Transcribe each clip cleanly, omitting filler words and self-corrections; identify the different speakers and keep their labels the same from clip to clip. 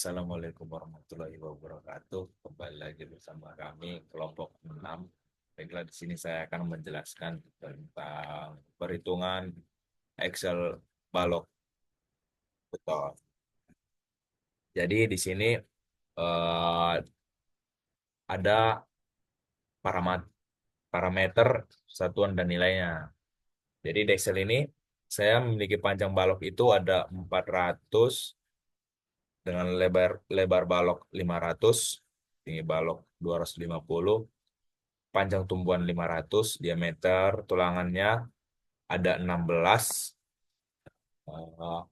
Speaker 1: Assalamualaikum warahmatullahi wabarakatuh. Kembali lagi bersama kami kelompok 6. Baiklah, di sini saya akan menjelaskan tentang perhitungan Excel balok beton. Jadi di sini eh, ada parameter satuan dan nilainya. Jadi di Excel ini saya memiliki panjang balok itu ada 400 dengan lebar lebar balok 500, tinggi balok 250, panjang tumbuhan 500, diameter tulangannya ada 16. Eh,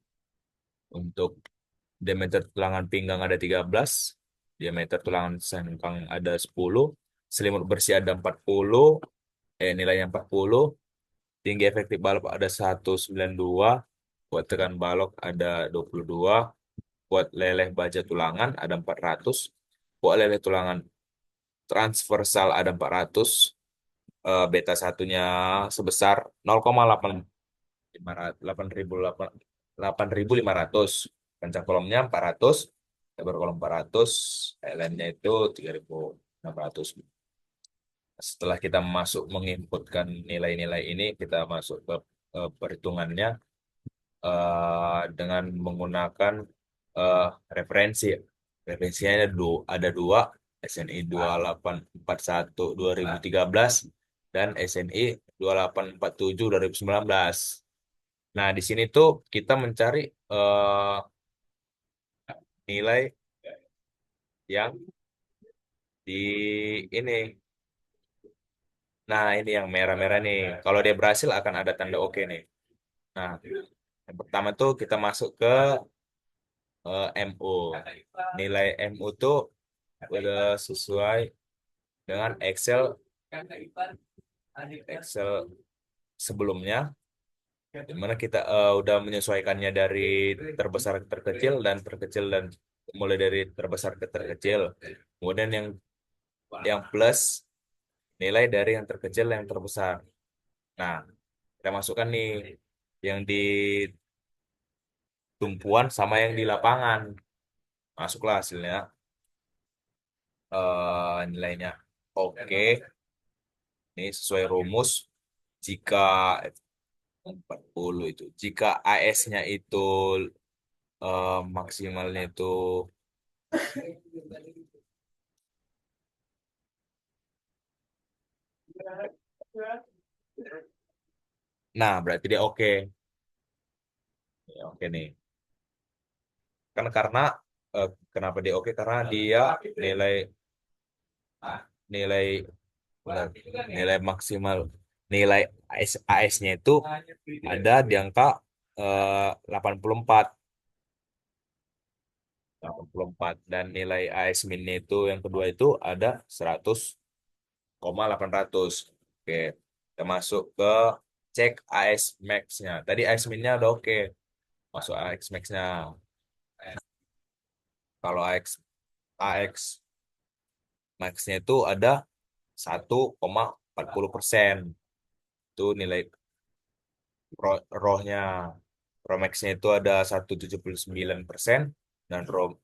Speaker 1: untuk diameter tulangan pinggang ada 13, diameter tulangan sengkang ada 10, selimut bersih ada 40, nilainya 40, tinggi efektif balok ada 192, buat tekan balok ada 22, buat leleh baja tulangan ada 400, buat leleh tulangan transversal ada 400, beta satunya sebesar 0,8 8.500, panjang kolomnya 400, lebar kolom 400, lainnya itu 3.600. Setelah kita masuk menginputkan nilai-nilai ini, kita masuk ke perhitungannya dengan menggunakan eh, referensi. Referensinya ada dua, SNI 2841 2013 dan SNI 2847 2019. Nah, di sini tuh kita mencari eh, nilai yang di ini. Nah, ini yang merah-merah nih. Kalau dia berhasil akan ada tanda oke nih. Nah, yang pertama tuh kita masuk ke MU. Nilai MU tuh udah sesuai dengan Excel sebelumnya, di mana kita udah menyesuaikannya dari terbesar ke terkecil dan terkecil dan mulai dari terbesar ke terkecil. Kemudian yang plus nilai dari yang terkecil yang terbesar. Nah, kita masukkan nih yang di tumpuan sama yang di lapangan. Masuklah hasilnya. Nilainya oke. Ini sesuai rumus. Jika 40 itu. Jika AS-nya itu maksimalnya itu, nah berarti dia oke. Ya, oke nih. Kan karena kenapa dia oke? Karena dia nilai nilai benar, nilai maksimal nilai AS-nya itu ada di angka 84, 84, dan nilai AS min-nya itu yang kedua itu ada 100,800. Oke, kita masuk ke cek AS max-nya. Tadi AS min-nya udah oke. Masuk AX max-nya. Kalau AX max-nya itu ada 1,40%. Itu nilai rohnya. Row max-nya itu ada 1,79% dan row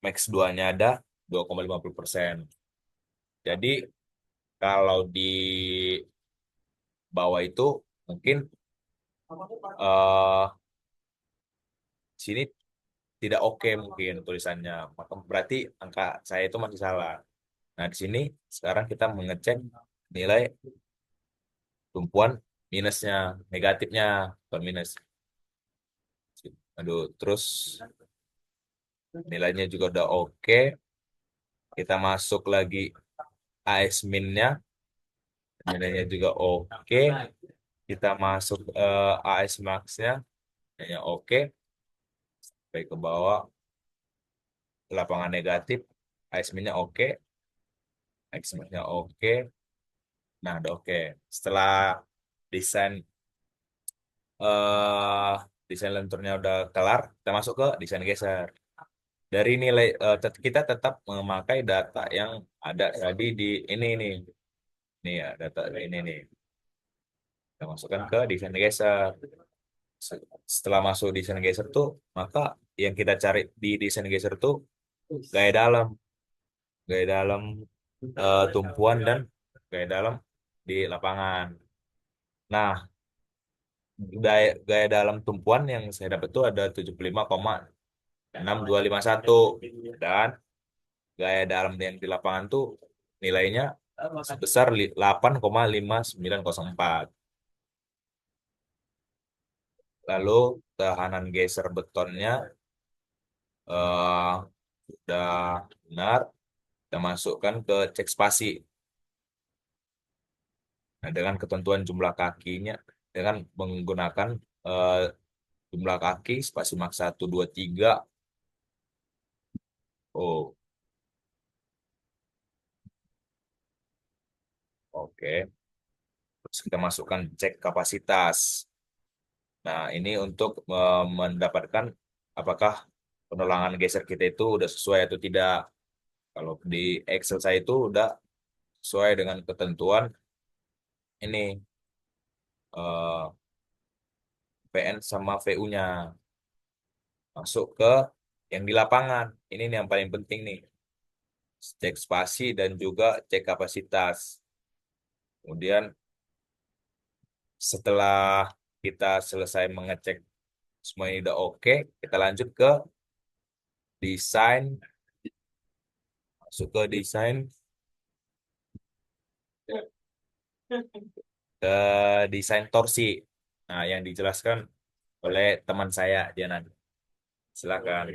Speaker 1: max 2-nya ada 2,50%. Jadi kalau di bawah itu mungkin eh sini tidak oke mungkin tulisannya. Maka berarti angka saya itu masih salah. Nah, di sini sekarang kita mengecek nilai tumpuan minusnya, negatifnya, bukan minus. Aduh, terus nilainya juga udah oke. Kita masuk lagi AS min-nya, nilainya juga oke. Kita masuk AS max-nya, nilainya oke. Sampai ke bawah, lapangan negatif, AS min-nya oke, AS max-nya oke. Nah, udah oke. Setelah desain eh desain lenturnya udah kelar, kita masuk ke desain geser. Dari nilai kita tetap memakai data yang ada tadi di ini nih. Nih ya, data ini nih. Kita masukkan ke desain geser. Setelah masuk desain geser tuh, maka yang kita cari di desain geser tuh gaya dalam, gaya dalam tumpuan dan gaya dalam di lapangan. Nah, gaya dalam tumpuan yang saya dapat tuh ada 75,6251 dan gaya dalam yang di lapangan tuh nilainya sebesar 8,5904. Lalu tehanan geser betonnya eh, sudah benar, kita masukkan ke cek spasi. Nah, dengan ketentuan jumlah kakinya, dengan menggunakan eh, jumlah kaki spasi maks 1, 2, 3. Oh, oke. Terus kita masukkan cek kapasitas. Nah, ini untuk mendapatkan apakah penulangan geser kita itu udah sesuai atau tidak. Kalau di Excel saya itu udah sesuai dengan ketentuan ini eh, PN sama VU-nya. Masuk ke yang di lapangan. Ini nih yang paling penting nih. Cek spasi dan juga cek kapasitas. Kemudian setelah kita selesai mengecek semua ini udah oke, kita lanjut ke desain, masuk ke desain, ke desain torsi. Nah, yang dijelaskan oleh teman saya, Diana. Silakan.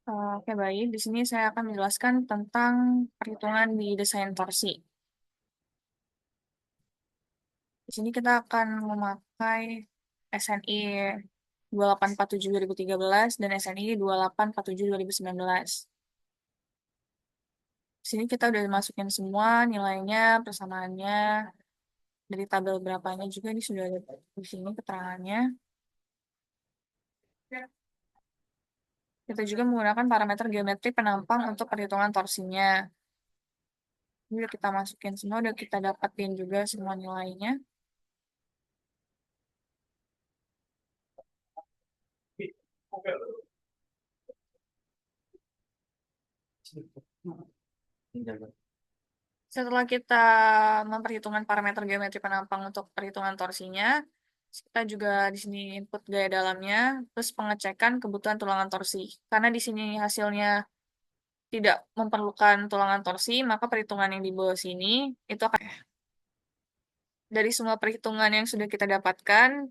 Speaker 2: Oke, baik. Di sini saya akan menjelaskan tentang perhitungan di desain torsi. Di sini kita akan memakai SNI 2847 2013 dan SNI 2847 2019. Di sini kita udah masukin semua nilainya, persamaannya, dari tabel berapanya juga ini sudah ada di sini keterangannya. Kita juga menggunakan parameter geometri penampang untuk perhitungan torsinya. Ini udah kita masukin semua, udah kita dapatin juga semua nilainya. Setelah kita memperhitungkan parameter geometri penampang untuk perhitungan torsinya, kita juga di sini input gaya dalamnya, terus pengecekan kebutuhan tulangan torsi. Karena di sini hasilnya tidak memerlukan tulangan torsi, maka perhitungan yang di bawah sini itu akan dari semua perhitungan yang sudah kita dapatkan,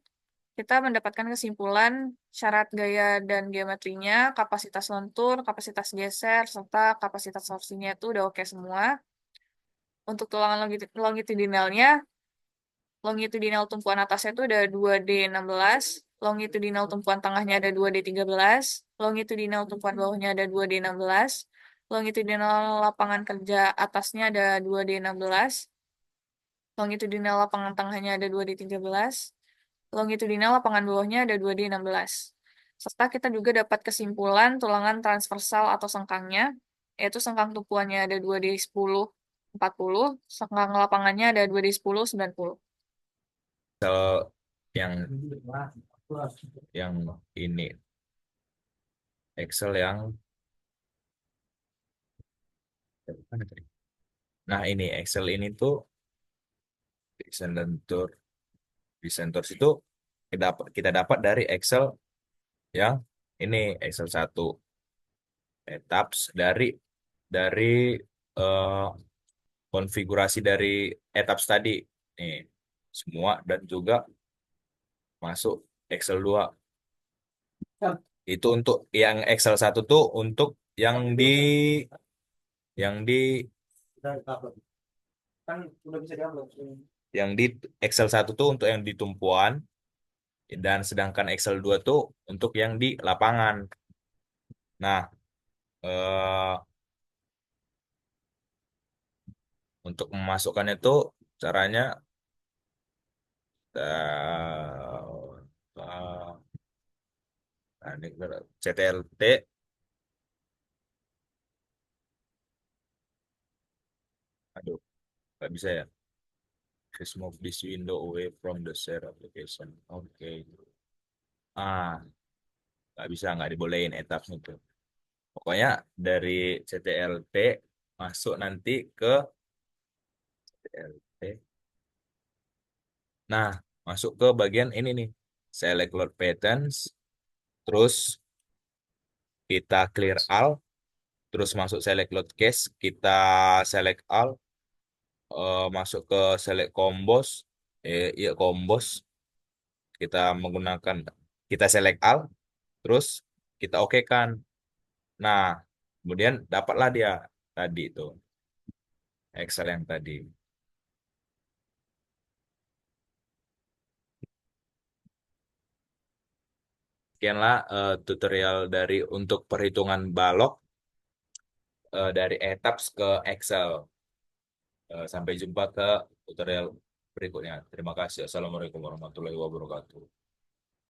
Speaker 2: kita mendapatkan kesimpulan syarat gaya dan geometrinya, kapasitas lentur, kapasitas geser, serta kapasitas torsinya itu udah oke semua. Untuk tulangan longitudinalnya, longitudinal tumpuan atasnya itu ada 2D16, longitudinal tumpuan tengahnya ada 2D13, longitudinal tumpuan bawahnya ada 2D16, longitudinal lapangan kerja atasnya ada 2D16, longitudinal lapangan tengahnya ada 2D13, longitudinal lapangan bawahnya ada 2D16. Serta kita juga dapat kesimpulan tulangan transversal atau sengkangnya, yaitu sengkang tumpuannya ada 2D10 40, sengkang lapangannya ada 2D10 90.
Speaker 1: Excel yang ini, Excel yang nah ini Excel ini tuh desain lentur, desain torsi itu kita dapat dari Excel yang ini Excel 1 etaps dari eh, konfigurasi dari etaps tadi nih semua dan juga masuk Excel 2. Itu untuk yang Excel 1 tuh untuk yang di yang di yang di Excel 1 tuh untuk yang di tumpuan dan sedangkan Excel 2 tuh untuk yang di lapangan. Nah, eh, untuk memasukkannya itu caranya eh, ini CTLT, aduh, nggak bisa ya. Just move this window away from the share application. Oke. Ah, nggak dibolehin etapnya itu. Pokoknya dari CTLT masuk nanti ke CTLT. Nah, masuk ke bagian ini nih. Select load patterns, terus kita clear all, terus masuk select load case, kita select all, masuk ke select combos, iya combos, kita menggunakan kita select all, terus kita oke kan. Nah, kemudian dapatlah dia tadi itu Excel yang tadi. Sekianlah tutorial dari untuk perhitungan balok dari etaps ke Excel. Sampai jumpa ke tutorial berikutnya. Terima kasih. Assalamualaikum warahmatullahi wabarakatuh.